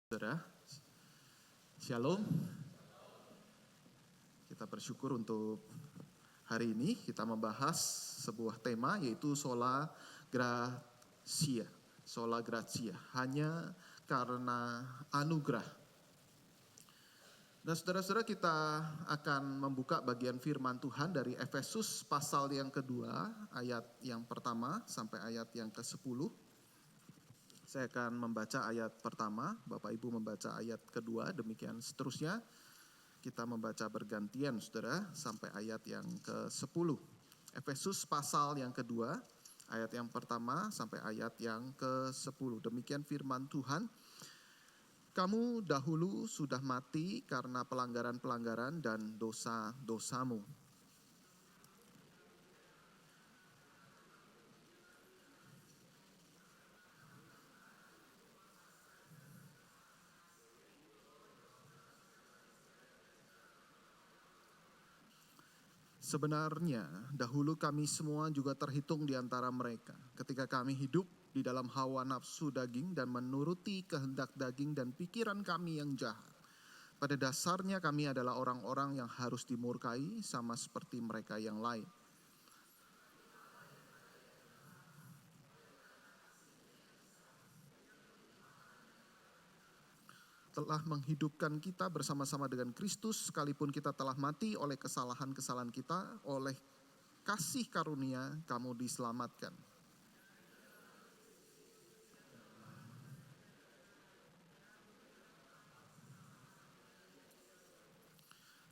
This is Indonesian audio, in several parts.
Saudara, Shalom. Kita bersyukur untuk hari ini kita membahas sebuah tema yaitu sola gratia. Sola gratia, hanya karena anugerah. Dan saudara-saudara, kita akan membuka bagian firman Tuhan dari Efesus pasal yang kedua, ayat yang pertama sampai ayat yang ke-10. Saya akan membaca ayat pertama, Bapak Ibu membaca ayat kedua, demikian seterusnya. Kita membaca bergantian saudara sampai ayat yang ke-10. Efesus pasal yang kedua, ayat yang pertama sampai ayat yang ke-10. Demikian firman Tuhan. Kamu dahulu sudah mati karena pelanggaran-pelanggaran dan dosa-dosamu. Sebenarnya dahulu kami semua juga terhitung di antara mereka ketika kami hidup di dalam hawa nafsu daging dan menuruti kehendak daging dan pikiran kami yang jahat. Pada dasarnya kami adalah orang-orang yang harus dimurkai sama seperti mereka yang lain. Telah menghidupkan kita bersama-sama dengan Kristus, sekalipun kita telah mati oleh kesalahan-kesalahan kita, oleh kasih karunia kamu diselamatkan.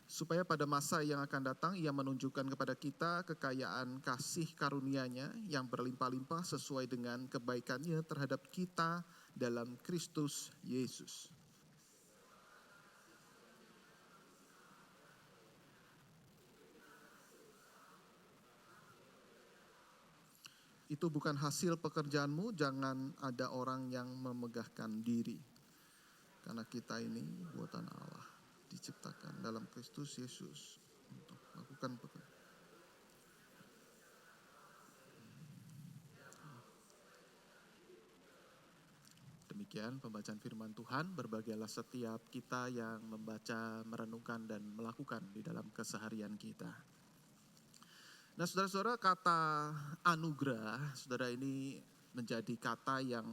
Supaya pada masa yang akan datang ia menunjukkan kepada kita kekayaan kasih karunia-Nya yang berlimpah-limpah sesuai dengan kebaikan-Nya terhadap kita dalam Kristus Yesus. Itu bukan hasil pekerjaanmu, jangan ada orang yang memegahkan diri. Karena kita ini buatan Allah, diciptakan dalam Kristus Yesus untuk melakukan pekerjaan. Demikian pembacaan firman Tuhan. Berbahagialah setiap kita yang membaca, merenungkan, dan melakukan di dalam keseharian kita. Nah saudara-saudara, kata anugerah, saudara, ini menjadi kata yang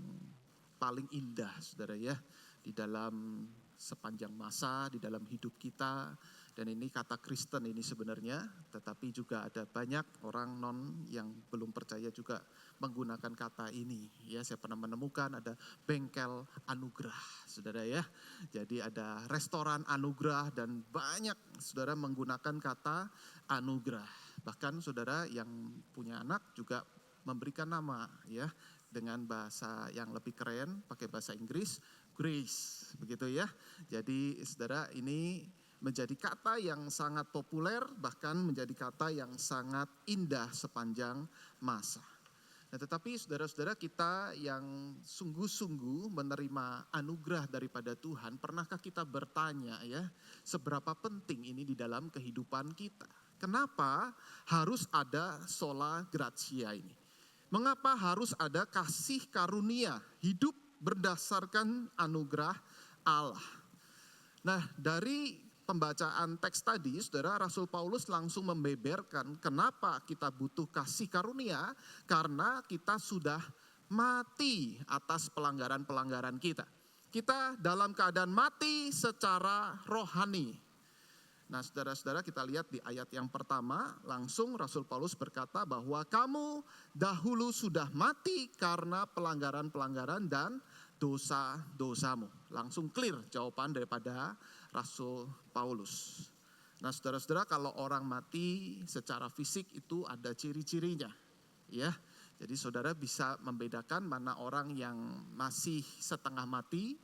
paling indah saudara ya, di dalam sepanjang masa, di dalam hidup kita. Dan ini kata Kristen ini sebenarnya, tetapi juga ada banyak orang non yang belum percaya juga menggunakan kata ini. Ya, saya pernah menemukan ada bengkel anugerah, saudara ya. Jadi ada restoran anugerah dan banyak saudara menggunakan kata anugerah. Bahkan saudara yang punya anak juga memberikan nama ya dengan bahasa yang lebih keren, pakai bahasa Inggris, grace, begitu ya. Jadi saudara, ini menjadi kata yang sangat populer, bahkan menjadi kata yang sangat indah sepanjang masa. Nah, tetapi saudara-saudara kita yang sungguh-sungguh menerima anugerah daripada Tuhan, pernahkah kita bertanya ya, seberapa penting ini di dalam kehidupan kita? Kenapa harus ada sola gratia ini? Mengapa harus ada kasih karunia hidup berdasarkan anugerah Allah? Nah, dari pembacaan teks tadi, saudara, Rasul Paulus langsung membeberkan kenapa kita butuh kasih karunia, karena kita sudah mati atas pelanggaran-pelanggaran kita. Kita dalam keadaan mati secara rohani. Nah saudara-saudara, kita lihat di ayat yang pertama, langsung Rasul Paulus berkata bahwa kamu dahulu sudah mati karena pelanggaran-pelanggaran dan dosa-dosamu. Langsung clear jawaban daripada Rasul Paulus. Nah saudara-saudara, kalau orang mati secara fisik itu ada ciri-cirinya. Ya, jadi saudara bisa membedakan mana orang yang masih setengah mati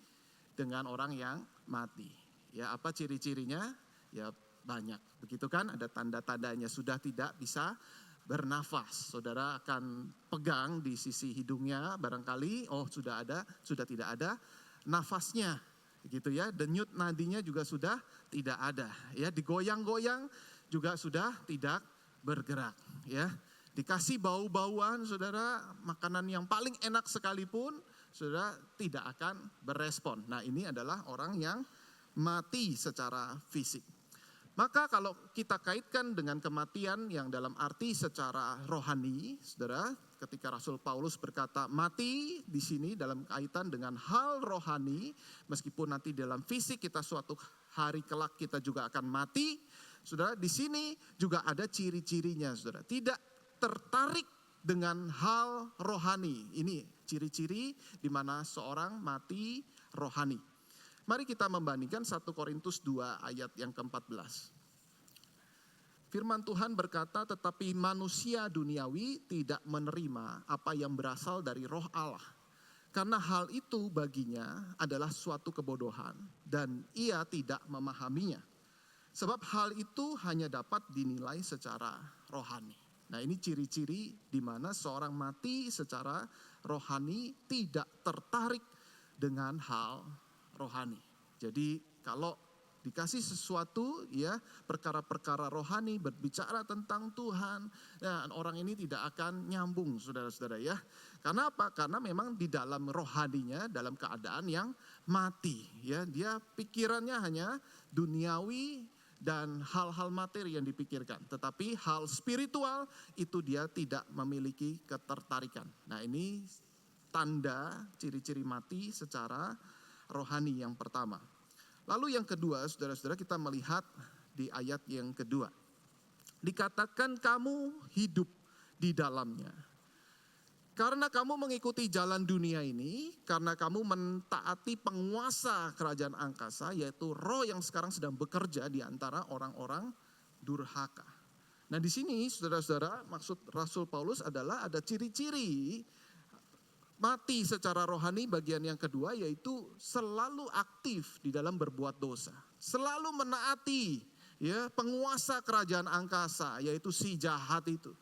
dengan orang yang mati. Ya, apa ciri-cirinya? Ya banyak, begitu kan, ada tanda-tandanya sudah tidak bisa bernafas. Saudara akan pegang di sisi hidungnya barangkali, oh sudah tidak ada nafasnya, gitu ya. Denyut nadinya juga sudah tidak ada, ya. Digoyang-goyang juga sudah tidak bergerak, ya. Dikasih bau-bauan, saudara, makanan yang paling enak sekalipun saudara tidak akan berespon. Nah, ini adalah orang yang mati secara fisik. Maka kalau kita kaitkan dengan kematian yang dalam arti secara rohani, saudara, ketika Rasul Paulus berkata mati di sini dalam kaitan dengan hal rohani, meskipun nanti dalam fisik kita suatu hari kelak kita juga akan mati, saudara, di sini juga ada ciri-cirinya, saudara. Tidak tertarik dengan hal rohani. Ini ciri-ciri di mana seorang mati rohani. Mari kita membandingkan 1 Korintus 2 ayat yang ke-14. Firman Tuhan berkata, tetapi manusia duniawi tidak menerima apa yang berasal dari roh Allah. Karena hal itu baginya adalah suatu kebodohan dan ia tidak memahaminya. Sebab hal itu hanya dapat dinilai secara rohani. Nah, ini ciri-ciri di mana seorang mati secara rohani tidak tertarik dengan hal rohani. Jadi kalau dikasih sesuatu ya, perkara-perkara rohani berbicara tentang Tuhan, dan orang ini tidak akan nyambung, saudara-saudara ya. Karena apa? Karena memang di dalam rohaninya dalam keadaan yang mati ya. Dia pikirannya hanya duniawi dan hal-hal materi yang dipikirkan. Tetapi hal spiritual itu dia tidak memiliki ketertarikan. Nah, ini tanda ciri-ciri mati secara rohani yang pertama. Lalu yang kedua, saudara-saudara, kita melihat di ayat yang kedua. Dikatakan kamu hidup di dalamnya. Karena kamu mengikuti jalan dunia ini, karena kamu mentaati penguasa kerajaan angkasa, yaitu roh yang sekarang sedang bekerja di antara orang-orang durhaka. Nah, di sini saudara-saudara, maksud Rasul Paulus adalah ada ciri-ciri mati secara rohani bagian yang kedua, yaitu selalu aktif di dalam berbuat dosa. Selalu menaati ya penguasa kerajaan angkasa, yaitu si jahat itu.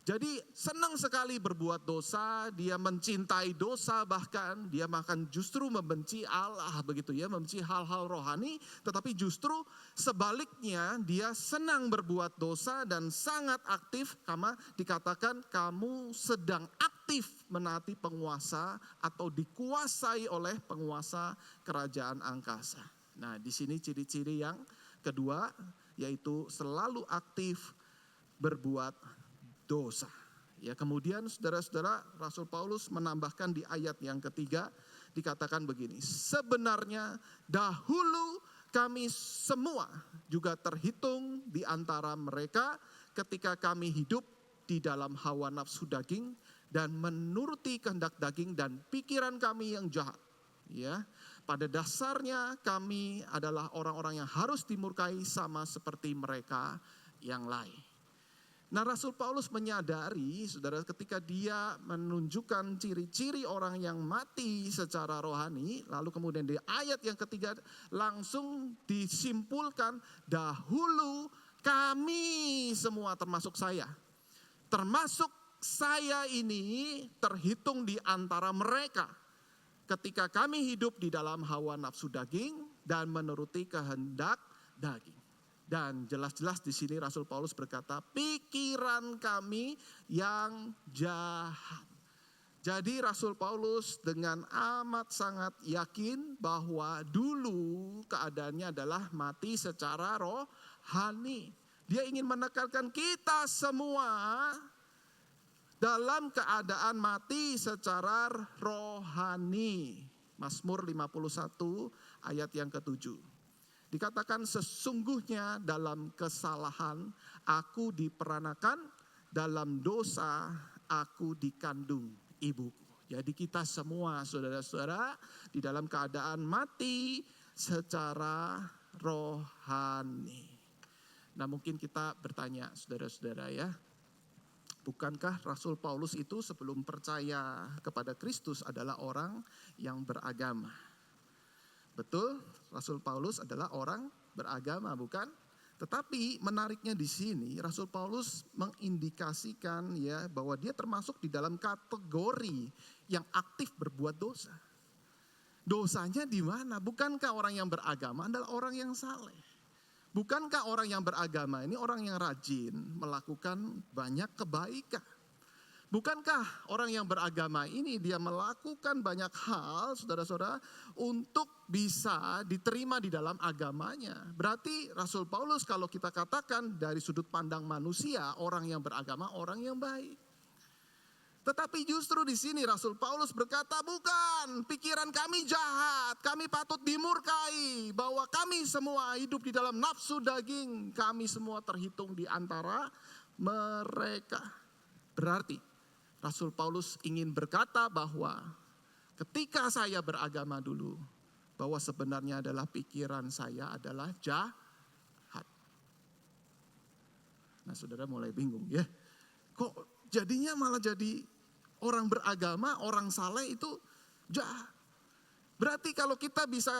Jadi senang sekali berbuat dosa, dia mencintai dosa, bahkan dia akan justru membenci Allah begitu ya, membenci hal-hal rohani, tetapi justru sebaliknya dia senang berbuat dosa dan sangat aktif, karena dikatakan kamu sedang aktif menaati penguasa atau dikuasai oleh penguasa kerajaan angkasa. Nah, di sini ciri-ciri yang kedua, yaitu selalu aktif berbuat dosa. Ya, kemudian saudara-saudara, Rasul Paulus menambahkan di ayat yang ketiga, dikatakan begini, sebenarnya dahulu kami semua juga terhitung di antara mereka ketika kami hidup di dalam hawa nafsu daging dan menuruti kehendak daging dan pikiran kami yang jahat. Ya, pada dasarnya kami adalah orang-orang yang harus dimurkai sama seperti mereka yang lain. Nah, Rasul Paulus menyadari, saudara, ketika dia menunjukkan ciri-ciri orang yang mati secara rohani, lalu kemudian di ayat yang ketiga langsung disimpulkan, dahulu kami semua termasuk saya. Termasuk saya ini terhitung di antara mereka. Ketika kami hidup di dalam hawa nafsu daging dan menuruti kehendak daging. Dan jelas-jelas di sini Rasul Paulus berkata, pikiran kami yang jahat. Jadi Rasul Paulus dengan amat sangat yakin bahwa dulu keadaannya adalah mati secara rohani. Dia ingin menekankan kita semua dalam keadaan mati secara rohani. Mazmur 51 ayat yang ke-7. Dikatakan sesungguhnya dalam kesalahan aku diperanakan, dalam dosa aku dikandung ibuku. Jadi kita semua saudara-saudara di dalam keadaan mati secara rohani. Nah, mungkin kita bertanya saudara-saudara ya, bukankah Rasul Paulus itu sebelum percaya kepada Kristus adalah orang yang beragama? Betul, Rasul Paulus adalah orang beragama, bukan? Tetapi menariknya di sini Rasul Paulus mengindikasikan ya bahwa dia termasuk di dalam kategori yang aktif berbuat dosa. Dosanya di mana? Bukankah orang yang beragama adalah orang yang saleh? Bukankah orang yang beragama ini orang yang rajin melakukan banyak kebaikan? Bukankah orang yang beragama ini dia melakukan banyak hal, saudara-saudara, untuk bisa diterima di dalam agamanya. Berarti Rasul Paulus kalau kita katakan dari sudut pandang manusia, orang yang beragama, orang yang baik. Tetapi justru di sini Rasul Paulus berkata, bukan, pikiran kami jahat, kami patut dimurkai, bahwa kami semua hidup di dalam nafsu daging, kami semua terhitung di antara mereka. Berarti Rasul Paulus ingin berkata bahwa ketika saya beragama dulu, bahwa sebenarnya adalah pikiran saya adalah jahat. Nah, saudara mulai bingung ya. Kok jadinya malah jadi orang beragama, orang saleh itu jahat. Berarti kalau kita bisa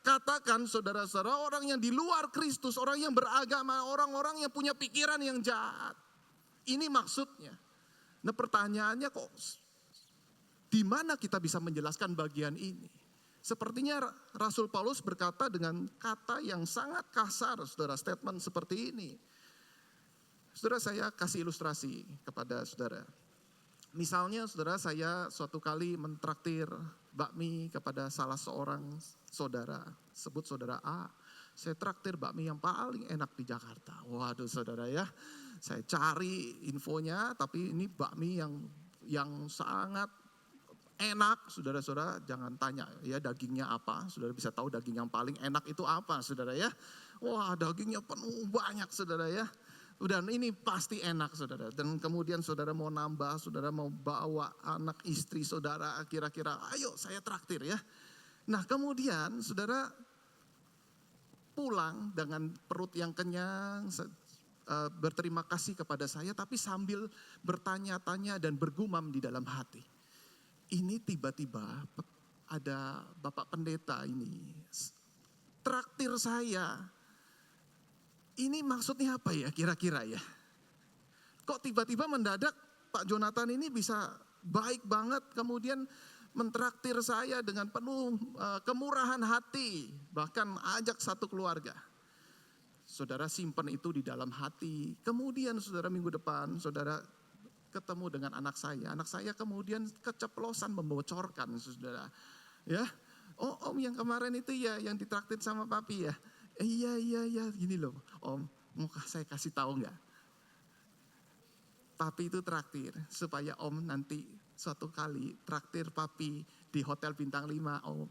katakan saudara-saudara, orang yang di luar Kristus, orang yang beragama, orang-orang yang punya pikiran yang jahat. Ini maksudnya. Nah, pertanyaannya kok di mana kita bisa menjelaskan bagian ini? Sepertinya Rasul Paulus berkata dengan kata yang sangat kasar, saudara, statement seperti ini. Saudara, saya kasih ilustrasi kepada saudara. Misalnya saudara, saya suatu kali mentraktir bakmi kepada salah seorang saudara, sebut saudara A. Saya traktir bakmi yang paling enak di Jakarta. Waduh saudara ya, saya cari infonya, tapi ini bakmi yang sangat enak, saudara-saudara. Jangan tanya ya dagingnya apa, saudara bisa tahu daging yang paling enak itu apa, saudara ya. Wah, dagingnya penuh banyak, saudara ya. Dan ini pasti enak, saudara. Dan kemudian saudara mau nambah, saudara mau bawa anak istri saudara, kira-kira ayo saya traktir ya. Nah kemudian saudara pulang dengan perut yang kenyang, berterima kasih kepada saya, tapi sambil bertanya-tanya dan bergumam di dalam hati. Ini tiba-tiba ada Bapak Pendeta ini traktir saya. Ini maksudnya apa ya kira-kira ya? Kok tiba-tiba mendadak Pak Jonathan ini bisa baik banget kemudian mentraktir saya dengan penuh kemurahan hati, bahkan ajak satu keluarga. Saudara simpan itu di dalam hati. Kemudian saudara minggu depan saudara ketemu dengan anak saya kemudian keceplosan membocorkan, saudara. Ya, oh om yang kemarin itu ya yang ditraktir sama papi ya. Iya gini loh, om mau saya kasih tahu nggak? Papi itu traktir supaya om nanti suatu kali traktir papi di hotel bintang 5 om.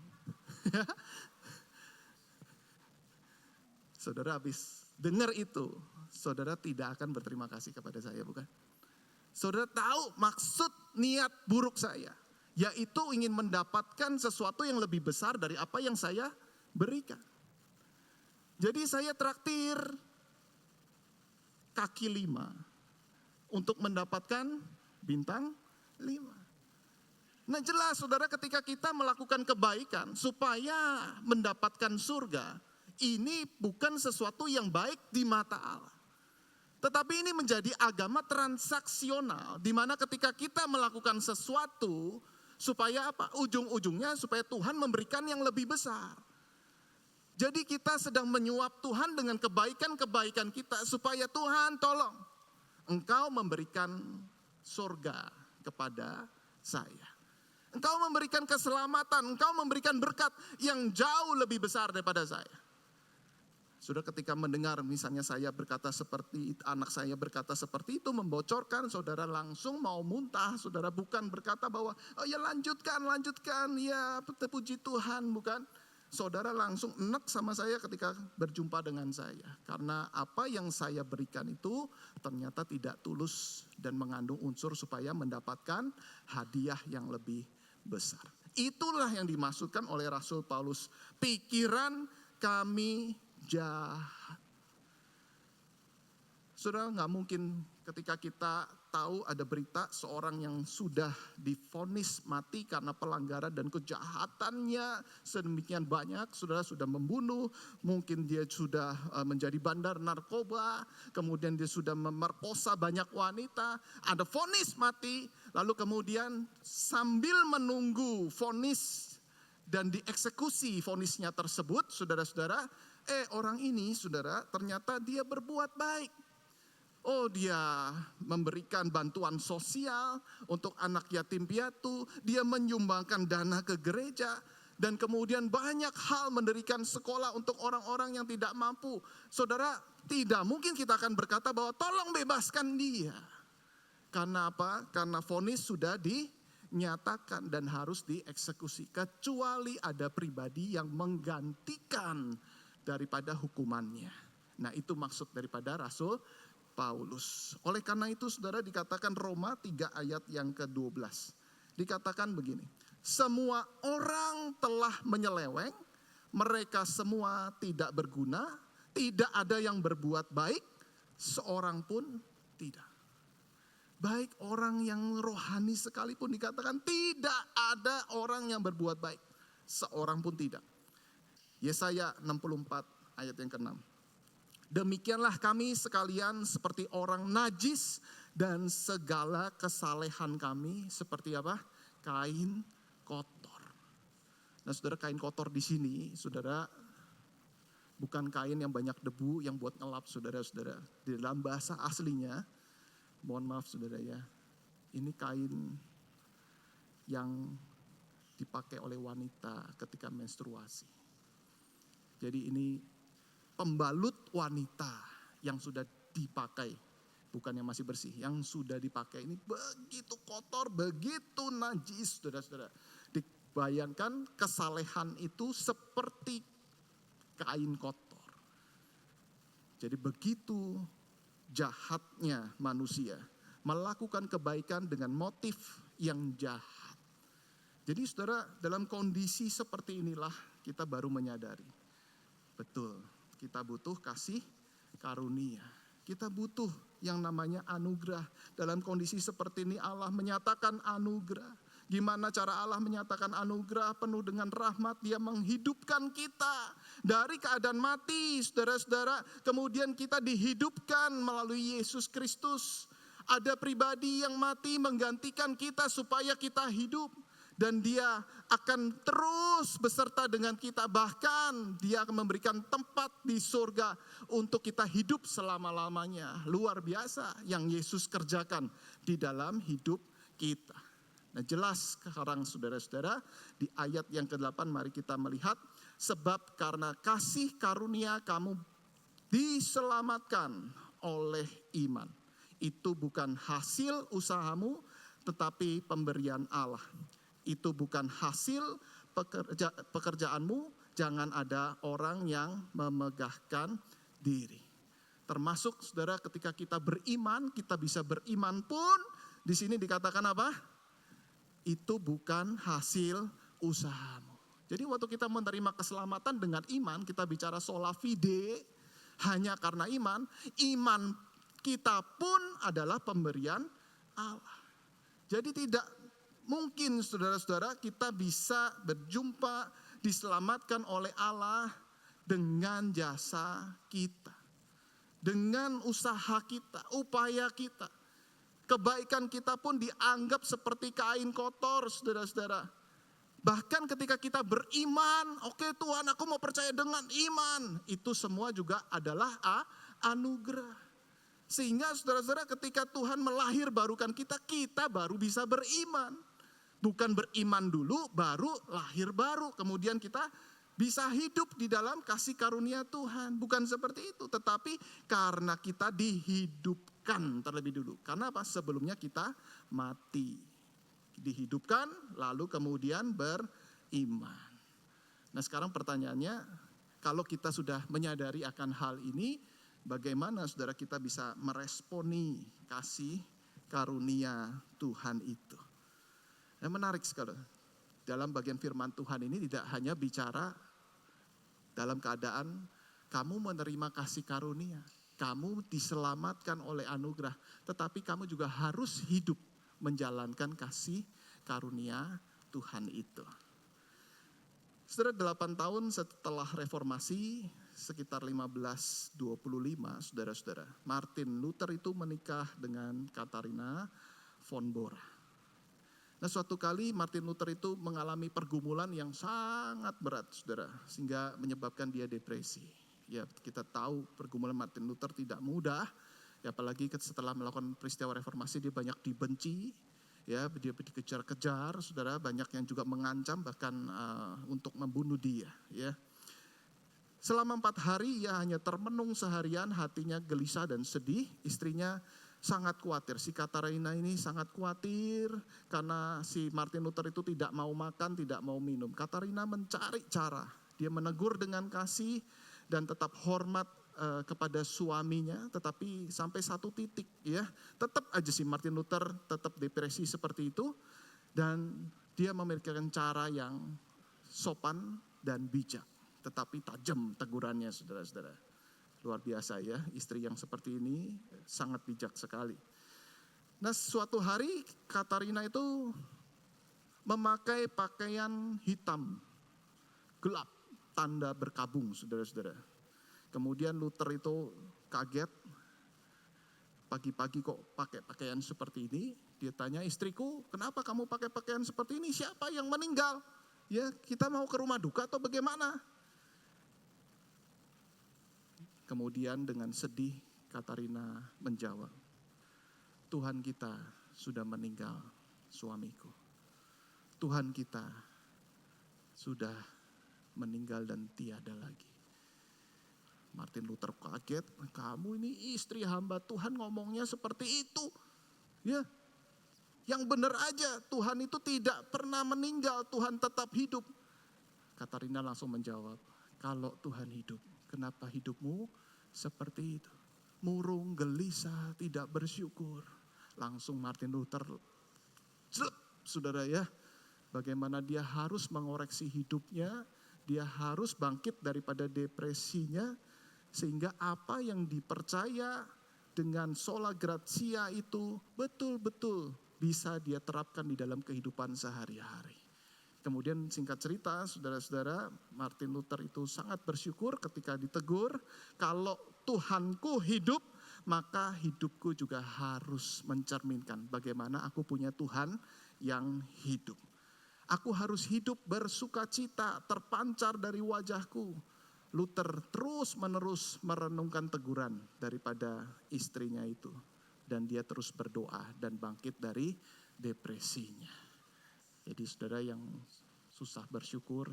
Saudara habis dengar itu, saudara tidak akan berterima kasih kepada saya, bukan? Saudara tahu maksud niat buruk saya, yaitu ingin mendapatkan sesuatu yang lebih besar dari apa yang saya berikan. Jadi saya traktir kaki 5 untuk mendapatkan bintang 5. Nah jelas saudara, ketika kita melakukan kebaikan supaya mendapatkan surga, ini bukan sesuatu yang baik di mata Allah. Tetapi ini menjadi agama transaksional, di mana ketika kita melakukan sesuatu supaya apa? Ujung-ujungnya supaya Tuhan memberikan yang lebih besar. Jadi kita sedang menyuap Tuhan dengan kebaikan-kebaikan kita supaya Tuhan tolong engkau memberikan surga kepada saya. Engkau memberikan keselamatan, engkau memberikan berkat yang jauh lebih besar daripada saya. Sudah ketika mendengar misalnya saya berkata seperti itu, anak saya berkata seperti itu, membocorkan, saudara langsung mau muntah. Saudara bukan berkata bahwa oh ya lanjutkan ya puji Tuhan, bukan. Saudara langsung enek sama saya ketika berjumpa dengan saya. Karena apa yang saya berikan itu ternyata tidak tulus dan mengandung unsur supaya mendapatkan hadiah yang lebih besar. Itulah yang dimaksudkan oleh Rasul Paulus. Pikiran kami jahat. Saudara, nggak mungkin ketika kita tahu ada berita seorang yang sudah divonis mati karena pelanggaran dan kejahatannya sedemikian banyak. Saudara sudah membunuh, mungkin dia sudah menjadi bandar narkoba, kemudian dia sudah memerkosa banyak wanita, ada vonis mati, lalu kemudian sambil menunggu vonis dan dieksekusi vonisnya tersebut, saudara-saudara, orang ini saudara ternyata dia berbuat baik. Oh, dia memberikan bantuan sosial untuk anak yatim piatu, dia menyumbangkan dana ke gereja, dan kemudian banyak hal mendirikan sekolah untuk orang-orang yang tidak mampu. Saudara, tidak mungkin kita akan berkata bahwa tolong bebaskan dia. Karena apa? Karena vonis sudah dinyatakan dan harus dieksekusi. Kecuali ada pribadi yang menggantikan daripada hukumannya. Nah, itu maksud daripada Rasul Paulus. Oleh karena itu saudara, dikatakan Roma 3 ayat yang ke-12. Dikatakan begini, semua orang telah menyeleweng, mereka semua tidak berguna, tidak ada yang berbuat baik, seorang pun tidak. Baik orang yang rohani sekalipun dikatakan tidak ada orang yang berbuat baik, seorang pun tidak. Yesaya 64 ayat yang ke-6. Demikianlah kami sekalian seperti orang najis, dan segala kesalehan kami seperti apa? Kain kotor. Nah, saudara, kain kotor di sini, saudara, bukan kain yang banyak debu yang buat ngelap, saudara-saudara. Di dalam bahasa aslinya, mohon maaf saudara ya, ini kain yang dipakai oleh wanita ketika menstruasi. Jadi ini pembalut wanita yang sudah dipakai, bukan yang masih bersih, yang sudah dipakai ini begitu kotor, begitu najis, saudara-saudara. Dibayangkan kesalehan itu seperti kain kotor. Jadi begitu jahatnya manusia melakukan kebaikan dengan motif yang jahat. Jadi saudara, dalam kondisi seperti inilah kita baru menyadari, betul, kita butuh kasih karunia. Kita butuh yang namanya anugerah. Dalam kondisi seperti ini Allah menyatakan anugerah. Gimana cara Allah menyatakan anugerah? Penuh dengan rahmat, dia menghidupkan kita dari keadaan mati, saudara-saudara. Kemudian kita dihidupkan melalui Yesus Kristus. Ada pribadi yang mati menggantikan kita supaya kita hidup. Dan dia akan terus beserta dengan kita. Bahkan dia akan memberikan tempat di surga untuk kita hidup selama-lamanya. Luar biasa yang Yesus kerjakan di dalam hidup kita. Nah, jelas sekarang saudara-saudara, di ayat yang ke-8 mari kita melihat. Sebab karena kasih karunia kamu diselamatkan oleh iman. Itu bukan hasil usahamu, tetapi pemberian Allah. Itu bukan hasil pekerjaanmu, jangan ada orang yang memegahkan diri. Termasuk saudara, ketika kita beriman, kita bisa beriman pun di sini dikatakan apa? Itu bukan hasil usahamu. Jadi waktu kita menerima keselamatan dengan iman, kita bicara sola fide, hanya karena iman, iman kita pun adalah pemberian Allah. Jadi tidak mungkin saudara-saudara kita bisa berjumpa, diselamatkan oleh Allah dengan jasa kita. Dengan usaha kita, upaya kita. Kebaikan kita pun dianggap seperti kain kotor, saudara-saudara. Bahkan ketika kita beriman, oke Tuhan, aku mau percaya dengan iman. Itu semua juga adalah anugerah. Sehingga saudara-saudara, ketika Tuhan melahirbarukan kita, kita baru bisa beriman. Bukan beriman dulu, baru lahir baru. Kemudian kita bisa hidup di dalam kasih karunia Tuhan. Bukan seperti itu. Tetapi karena kita dihidupkan terlebih dulu. Karena apa? Sebelumnya kita mati. Dihidupkan, lalu kemudian beriman. Nah, sekarang pertanyaannya, kalau kita sudah menyadari akan hal ini, bagaimana saudara kita bisa meresponi kasih karunia Tuhan itu? Yang menarik sekali, dalam bagian firman Tuhan ini tidak hanya bicara dalam keadaan kamu menerima kasih karunia, kamu diselamatkan oleh anugerah, tetapi kamu juga harus hidup menjalankan kasih karunia Tuhan itu. Setelah 8 tahun setelah reformasi, sekitar 1525, saudara-saudara, Martin Luther itu menikah dengan Katharina von Bora. Nah, suatu kali Martin Luther itu mengalami pergumulan yang sangat berat, saudara, sehingga menyebabkan dia depresi. Ya, kita tahu pergumulan Martin Luther tidak mudah, Ya, apalagi setelah melakukan peristiwa reformasi dia banyak dibenci, ya, dia dikejar-kejar, saudara, banyak yang juga mengancam bahkan untuk membunuh dia, ya. Selama 4 hari ia hanya termenung seharian, hatinya gelisah dan sedih. Istrinya sangat khawatir. Si Katarina ini sangat khawatir karena si Martin Luther itu tidak mau makan, tidak mau minum. Katarina mencari cara. Dia menegur dengan kasih dan tetap hormat kepada suaminya, tetapi sampai satu titik, ya, tetap aja si Martin Luther tetap depresi seperti itu, dan dia memikirkan cara yang sopan dan bijak, tetapi tajam tegurannya, saudara-saudara. Luar biasa, ya, istri yang seperti ini sangat bijak sekali. Nah, suatu hari Katarina itu memakai pakaian hitam, gelap, tanda berkabung, saudara-saudara. Kemudian Luther itu kaget, pagi-pagi kok pakai pakaian seperti ini. Dia tanya, istriku, kenapa kamu pakai pakaian seperti ini? Siapa yang meninggal? Ya, kita mau ke rumah duka atau bagaimana? Kemudian dengan sedih Katarina menjawab, Tuhan kita sudah meninggal, suamiku. Tuhan kita sudah meninggal dan tiada lagi. Martin Luther kaget, kamu ini istri hamba Tuhan ngomongnya seperti itu. Ya, yang benar aja, Tuhan itu tidak pernah meninggal, Tuhan tetap hidup. Katarina langsung menjawab, kalau Tuhan hidup, kenapa hidupmu seperti itu? Murung, gelisah, tidak bersyukur. Langsung Martin Luther, saudara, ya, bagaimana dia harus mengoreksi hidupnya, dia harus bangkit daripada depresinya, sehingga apa yang dipercaya dengan sola gratia itu betul-betul bisa dia terapkan di dalam kehidupan sehari-hari. Kemudian singkat cerita, saudara-saudara, Martin Luther itu sangat bersyukur ketika ditegur, kalau Tuhanku hidup, maka hidupku juga harus mencerminkan bagaimana aku punya Tuhan yang hidup. Aku harus hidup bersukacita, terpancar dari wajahku. Luther terus-menerus merenungkan teguran daripada istrinya itu. Dan dia terus berdoa dan bangkit dari depresinya. Jadi saudara yang susah bersyukur,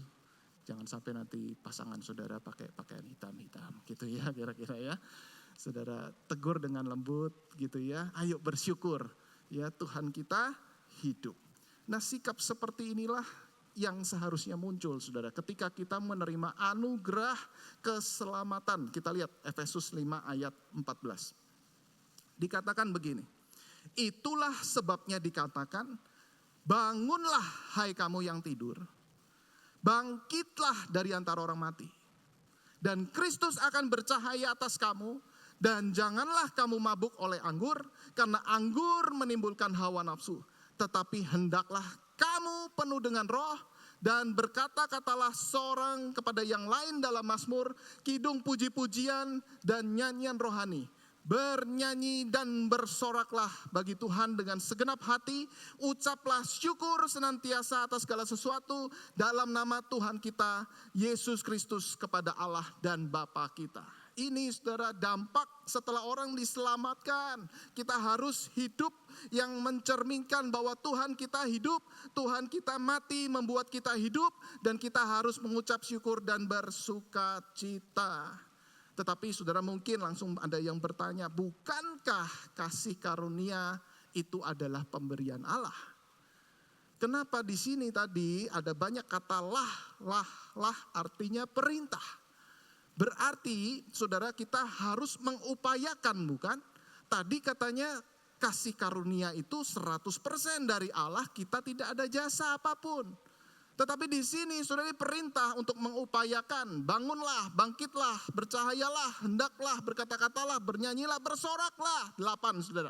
jangan sampai nanti pasangan saudara pakai pakaian hitam-hitam gitu, ya, kira-kira, ya. Saudara tegur dengan lembut gitu, ya. Ayo bersyukur, ya, Tuhan kita hidup. Nah, sikap seperti inilah yang seharusnya muncul, saudara, ketika kita menerima anugerah keselamatan. Kita lihat Efesus 5 ayat 14. Dikatakan begini, itulah sebabnya dikatakan, bangunlah hai kamu yang tidur, bangkitlah dari antara orang mati, dan Kristus akan bercahaya atas kamu, dan janganlah kamu mabuk oleh anggur, karena anggur menimbulkan hawa nafsu, tetapi hendaklah kamu penuh dengan roh, dan berkata-katalah seorang kepada yang lain dalam mazmur, kidung puji-pujian dan nyanyian rohani. Bernyanyi dan bersoraklah bagi Tuhan dengan segenap hati, ucaplah syukur senantiasa atas segala sesuatu dalam nama Tuhan kita Yesus Kristus kepada Allah dan Bapa kita. Ini, saudara, dampak setelah orang diselamatkan. Kita harus hidup yang mencerminkan bahwa Tuhan kita hidup, Tuhan kita mati membuat kita hidup, dan kita harus mengucap syukur dan bersuka cita. Tetapi saudara, mungkin langsung ada yang bertanya, bukankah kasih karunia itu adalah pemberian Allah? Kenapa di sini tadi ada banyak kata lah artinya perintah. Berarti saudara, kita harus mengupayakan, bukan? Tadi katanya kasih karunia itu 100% dari Allah, kita tidak ada jasa apapun. Tetapi di sini saudara perintah untuk mengupayakan, bangunlah, bangkitlah, bercahayalah, hendaklah, berkata-katalah, bernyanyilah, bersoraklah. 8, saudara.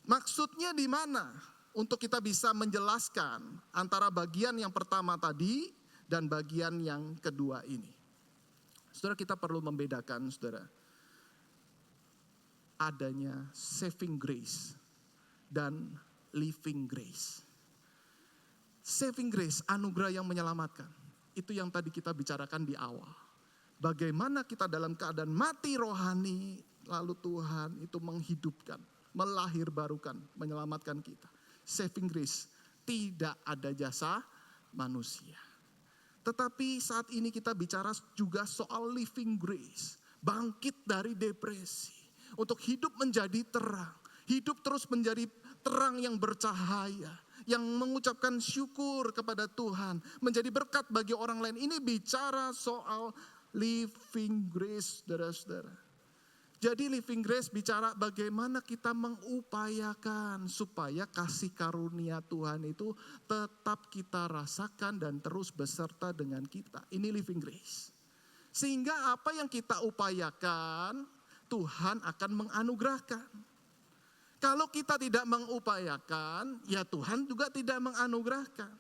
Maksudnya di mana? Untuk kita bisa menjelaskan antara bagian yang pertama tadi dan bagian yang kedua ini. Saudara, kita perlu membedakan, saudara, adanya saving grace dan living grace. Saving grace, anugerah yang menyelamatkan. Itu yang tadi kita bicarakan di awal. Bagaimana kita dalam keadaan mati rohani, lalu Tuhan itu menghidupkan, melahirbarukan, menyelamatkan kita. Saving grace, tidak ada jasa manusia. Tetapi saat ini kita bicara juga soal living grace. Bangkit dari depresi. Untuk hidup menjadi terang. Hidup terus menjadi terang yang bercahaya. Yang mengucapkan syukur kepada Tuhan. Menjadi berkat bagi orang lain. Ini bicara soal living grace, saudara-saudara. Jadi living grace bicara bagaimana kita mengupayakan supaya kasih karunia Tuhan itu tetap kita rasakan dan terus beserta dengan kita. Ini living grace. Sehingga apa yang kita upayakan, Tuhan akan menganugerahkan. Kalau kita tidak mengupayakan, ya Tuhan juga tidak menganugerahkan.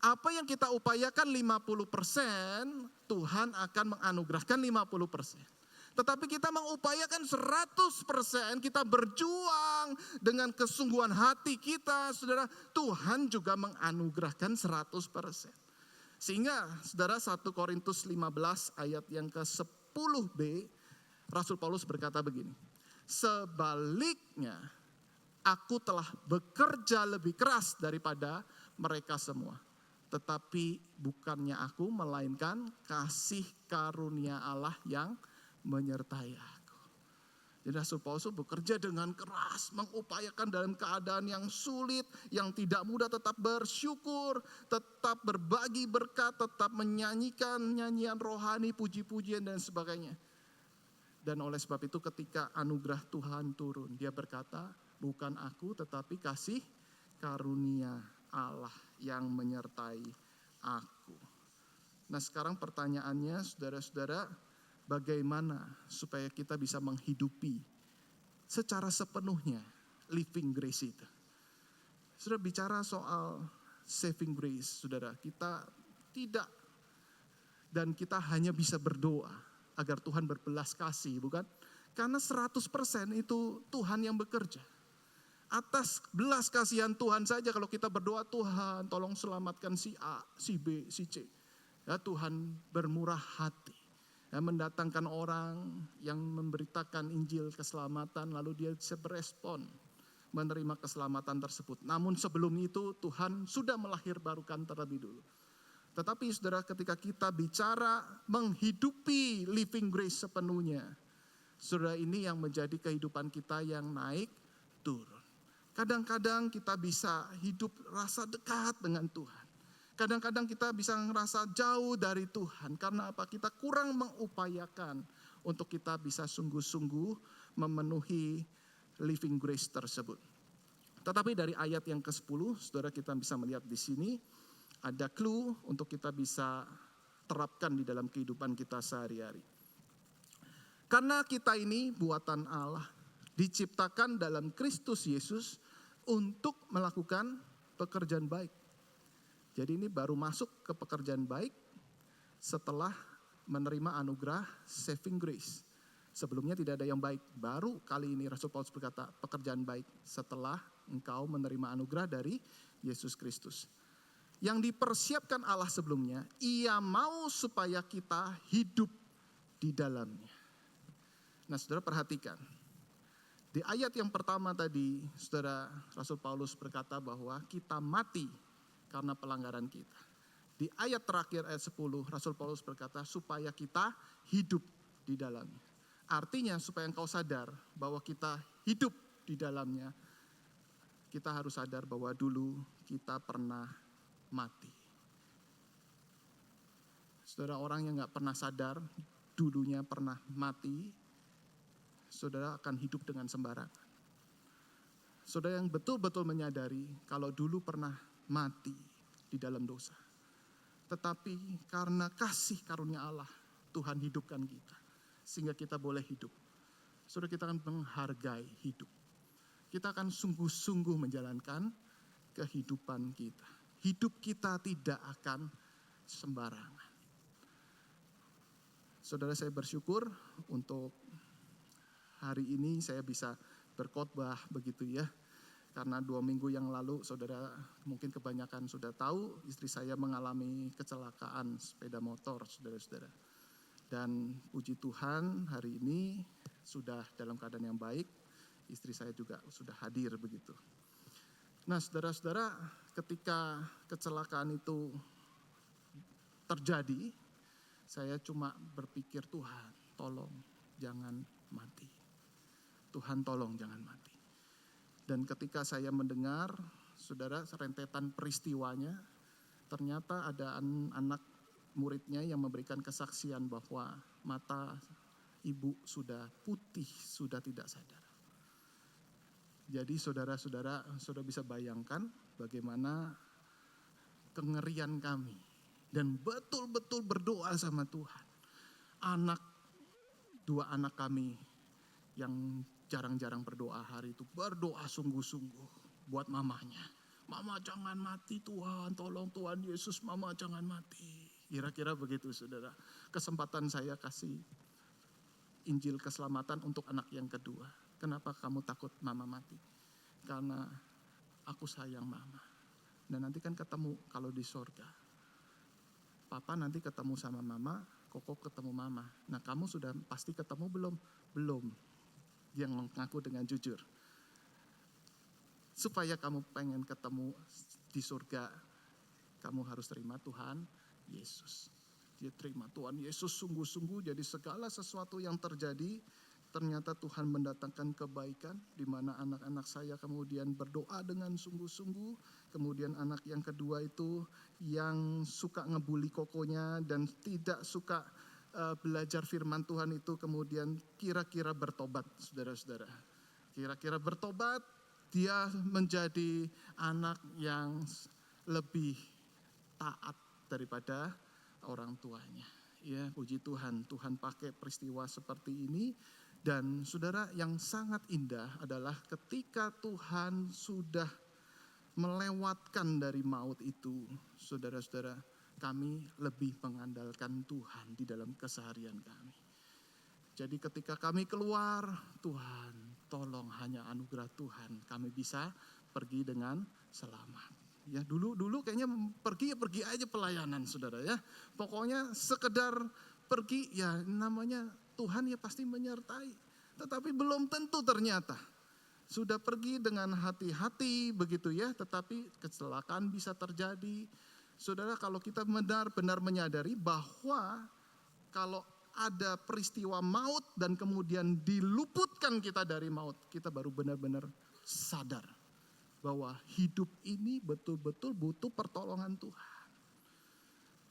Apa yang kita upayakan 50%, Tuhan akan menganugerahkan 50%. Tetapi kita mengupayakan 100%, kita berjuang dengan kesungguhan hati kita, saudara, Tuhan juga menganugerahkan 100%. Sehingga saudara 1 Korintus 15 ayat yang ke-10b, Rasul Paulus berkata begini, sebaliknya aku telah bekerja lebih keras daripada mereka semua. Tetapi bukannya aku, melainkan kasih karunia Allah yang menyertai aku. Jadi Rasul Paulus bekerja dengan keras, mengupayakan dalam keadaan yang sulit, yang tidak mudah, tetap bersyukur, tetap berbagi berkat, tetap menyanyikan nyanyian rohani, puji-pujian dan sebagainya. Dan oleh sebab itu ketika anugerah Tuhan turun, dia berkata, bukan aku tetapi kasih karunia Allah yang menyertai aku. Nah sekarang pertanyaannya, saudara-saudara, bagaimana supaya kita bisa menghidupi secara sepenuhnya living grace itu. Sudah bicara soal saving grace, saudara, kita tidak dan kita hanya bisa berdoa agar Tuhan berbelas kasih, bukan? Karena 100% itu Tuhan yang bekerja. Atas belas kasihan Tuhan saja kalau kita berdoa, Tuhan tolong selamatkan si A, si B, si C. Ya, Tuhan bermurah hati. Ya, mendatangkan orang yang memberitakan Injil keselamatan, lalu dia bisa berespon menerima keselamatan tersebut. Namun sebelum itu Tuhan sudah melahirbarukan terlebih dulu. Tetapi saudara, ketika kita bicara menghidupi living grace sepenuhnya, saudara, ini yang menjadi kehidupan kita yang naik turun. Kadang-kadang kita bisa hidup rasa dekat dengan Tuhan. Kadang-kadang kita bisa ngerasa jauh dari Tuhan. Karena apa? Kita kurang mengupayakan untuk kita bisa sungguh-sungguh memenuhi living grace tersebut. Tetapi dari ayat yang ke-10, saudara, kita bisa melihat di sini ada clue untuk kita bisa terapkan di dalam kehidupan kita sehari-hari. Karena kita ini buatan Allah, diciptakan dalam Kristus Yesus untuk melakukan pekerjaan baik. Jadi ini baru masuk ke pekerjaan baik setelah menerima anugerah saving grace. Sebelumnya tidak ada yang baik. Baru kali ini Rasul Paulus berkata pekerjaan baik setelah engkau menerima anugerah dari Yesus Kristus. Yang dipersiapkan Allah sebelumnya, Ia mau supaya kita hidup di dalamnya. Nah saudara perhatikan. Di ayat yang pertama tadi, saudara, Rasul Paulus berkata bahwa kita mati karena pelanggaran kita. Di ayat terakhir ayat 10 Rasul Paulus berkata supaya kita hidup di dalamnya. Artinya supaya engkau sadar bahwa kita hidup di dalamnya, kita harus sadar bahwa dulu kita pernah mati. Saudara, orang yang gak pernah sadar dulunya pernah mati, saudara akan hidup dengan sembarangan. Saudara yang betul-betul menyadari kalau dulu pernah mati di dalam dosa. Tetapi karena kasih karunia Allah, Tuhan hidupkan kita. Sehingga kita boleh hidup. Saudara, kita akan menghargai hidup. Kita akan sungguh-sungguh menjalankan kehidupan kita. Hidup kita tidak akan sembarangan. Saudara, saya bersyukur untuk hari ini saya bisa berkhotbah begitu ya. Karena 2 minggu yang lalu saudara mungkin kebanyakan sudah tahu istri saya mengalami kecelakaan sepeda motor, saudara-saudara. Dan puji Tuhan hari ini sudah dalam keadaan yang baik. Istri saya juga sudah hadir begitu. Nah saudara-saudara, ketika kecelakaan itu terjadi, saya cuma berpikir, Tuhan tolong jangan mati. Tuhan tolong jangan mati. Dan ketika saya mendengar, saudara, rentetan peristiwanya, ternyata ada anak muridnya yang memberikan kesaksian bahwa mata ibu sudah putih, sudah tidak sadar. Jadi saudara-saudara, saudara bisa bayangkan bagaimana kengerian kami. Dan betul-betul berdoa sama Tuhan. Dua anak kami yang jarang-jarang berdoa hari itu, berdoa sungguh-sungguh buat mamanya. Mama jangan mati Tuhan, tolong Tuhan Yesus, mama jangan mati. Kira-kira begitu saudara. Kesempatan saya kasih Injil keselamatan untuk anak yang kedua. Kenapa kamu takut mama mati? Karena aku sayang mama. Dan nanti kan ketemu kalau di sorga. Papa nanti ketemu sama mama, Koko ketemu mama. Nah kamu sudah pasti ketemu belum? Belum. Yang mengaku dengan jujur. Supaya kamu pengen ketemu di surga, kamu harus terima Tuhan Yesus. Dia terima Tuhan Yesus sungguh-sungguh, jadi segala sesuatu yang terjadi, ternyata Tuhan mendatangkan kebaikan, di mana anak-anak saya kemudian berdoa dengan sungguh-sungguh. Kemudian anak yang kedua itu yang suka ngebully kokonya dan tidak suka belajar firman Tuhan itu kemudian kira-kira bertobat, saudara-saudara. Kira-kira bertobat, dia menjadi anak yang lebih taat daripada orang tuanya. Ya, puji Tuhan, Tuhan pakai peristiwa seperti ini. Dan saudara, yang sangat indah adalah ketika Tuhan sudah melewatkan dari maut itu, saudara-saudara, kami lebih mengandalkan Tuhan di dalam keseharian kami. Jadi ketika kami keluar, Tuhan tolong hanya anugerah Tuhan kami bisa pergi dengan selamat. Ya dulu kayaknya pergi aja pelayanan saudara ya. Pokoknya sekedar pergi ya namanya Tuhan ya pasti menyertai. Tetapi belum tentu ternyata. Sudah pergi dengan hati-hati begitu ya. Tetapi kecelakaan bisa terjadi. Saudara kalau kita benar-benar menyadari bahwa kalau ada peristiwa maut dan kemudian diluputkan kita dari maut. Kita baru benar-benar sadar bahwa hidup ini betul-betul butuh pertolongan Tuhan.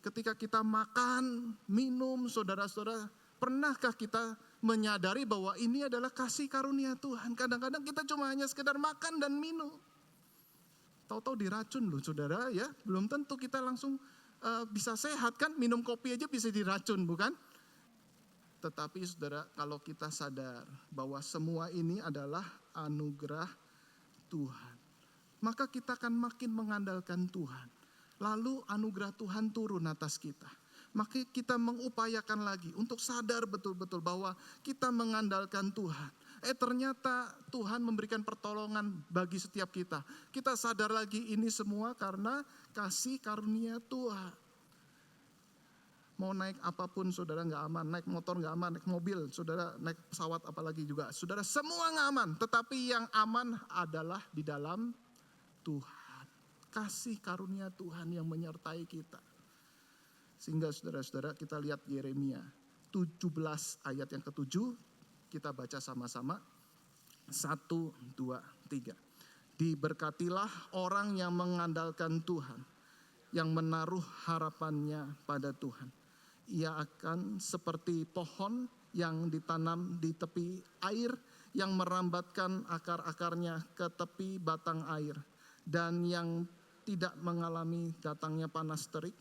Ketika kita makan, minum, saudara-saudara, pernahkah kita menyadari bahwa ini adalah kasih karunia Tuhan? Kadang-kadang kita cuma hanya sekedar makan dan minum. Tahu-tahu diracun loh saudara ya. Belum tentu kita langsung bisa sehat kan. Minum kopi aja bisa diracun bukan? Tetapi saudara kalau kita sadar bahwa semua ini adalah anugerah Tuhan. Maka kita akan makin mengandalkan Tuhan. Lalu anugerah Tuhan turun atas kita. Maka kita mengupayakan lagi untuk sadar betul-betul bahwa kita mengandalkan Tuhan. Ternyata Tuhan memberikan pertolongan bagi setiap kita. Kita sadar lagi ini semua karena kasih karunia Tuhan. Mau naik apapun saudara gak aman, naik motor gak aman, naik mobil, saudara naik pesawat apalagi juga. Saudara semua gak aman, tetapi yang aman adalah di dalam Tuhan. Kasih karunia Tuhan yang menyertai kita. Sehingga saudara-saudara kita lihat Yeremia 17 ayat yang ke-7. Kita baca sama-sama. 1, 2, 3. Diberkatilah orang yang mengandalkan Tuhan. Yang menaruh harapannya pada Tuhan. Ia akan seperti pohon yang ditanam di tepi air. Yang merambatkan akar-akarnya ke tepi batang air. Dan yang tidak mengalami datangnya panas terik,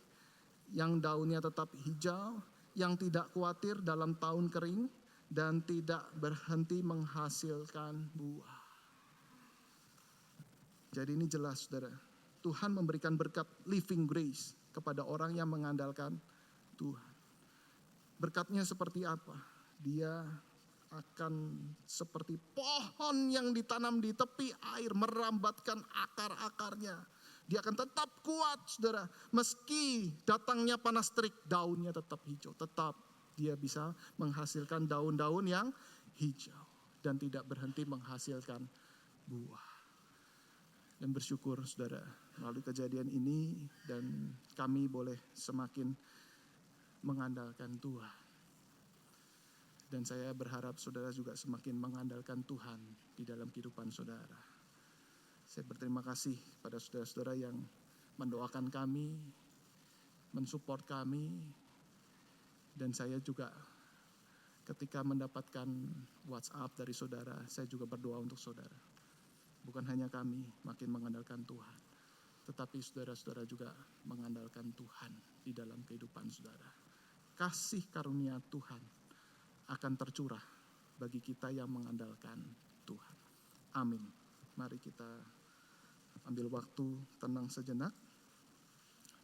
yang daunnya tetap hijau, yang tidak khawatir dalam tahun kering, dan tidak berhenti menghasilkan buah. Jadi ini jelas saudara, Tuhan memberikan berkat living grace kepada orang yang mengandalkan Tuhan. Berkatnya seperti apa? Dia akan seperti pohon yang ditanam di tepi air, merambatkan akar-akarnya. Dia akan tetap kuat saudara. Meski datangnya panas terik, daunnya tetap hijau. Tetap Dia bisa menghasilkan daun-daun yang hijau dan tidak berhenti menghasilkan buah. Dan bersyukur saudara melalui kejadian ini dan kami boleh semakin mengandalkan Tuhan. Dan saya berharap saudara juga semakin mengandalkan Tuhan di dalam kehidupan saudara. Saya berterima kasih pada saudara-saudara yang mendoakan kami, mensupport kami, dan saya juga ketika mendapatkan WhatsApp dari saudara, saya juga berdoa untuk saudara. Bukan hanya kami makin mengandalkan Tuhan, tetapi saudara-saudara juga mengandalkan Tuhan di dalam kehidupan saudara. Kasih karunia Tuhan akan tercurah bagi kita yang mengandalkan Tuhan. Amin. Mari kita ambil waktu tenang sejenak.